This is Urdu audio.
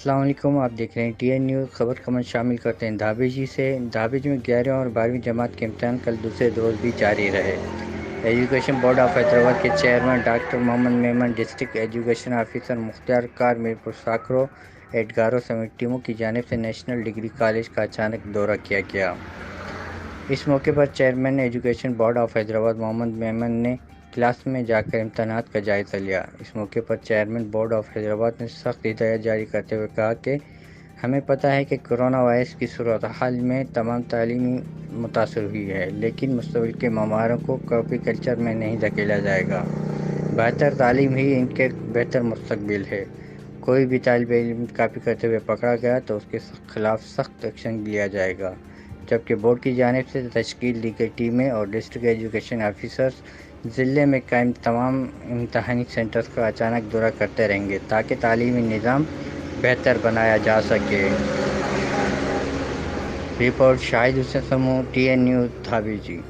السلام علیکم، آپ دیکھ رہے ہیں ٹی این نیوز خبر کمن شامل کرتے ہیں دھابیجی سے۔ دھابیج میں 11ویں اور 12ویں جماعت کے امتحان کل دوسرے روز بھی جاری رہے۔ ایجوکیشن بورڈ آف حیدرآباد کے چیئرمین ڈاکٹر محمد میمن، ڈسٹرکٹ ایجوکیشن آفیسر مختار کار میرپور ساکھرو، ایڈگاروں سمیت ٹیموں کی جانب سے نیشنل ڈگری کالج کا اچانک دورہ کیا گیا۔ اس موقع پر chairman education board of Hyderabad Muhammad Memon نے کلاس میں جا کر امتحانات کا جائزہ لیا۔ اس موقع پر چیئرمین بورڈ آف حیدرآباد نے سخت ہدایات جاری کرتے ہوئے کہا کہ ہمیں پتہ ہے کہ کرونا وائرس کی صورتحال میں تمام تعلیمی متاثر ہوئی ہے، لیکن مستقبل کے معماروں کو کاپی کلچر میں نہیں دھکیلا جائے گا۔ بہتر تعلیم ہی ان کے بہتر مستقبل ہے۔ کوئی بھی طالب علم کاپی کرتے ہوئے پکڑا گیا تو اس کے خلاف سخت ایکشن لیا جائے گا، جبکہ بورڈ کی جانب سے تشکیل دی گئی ٹیمیں اور ڈسٹرکٹ ایجوکیشن آفیسرز ضلع میں قائم تمام امتحانی سینٹرز کا اچانک دورہ کرتے رہیں گے تاکہ تعلیمی نظام بہتر بنایا جا سکے۔ رپورٹ شاہد حسین Samoo, T N news, Dhabeji.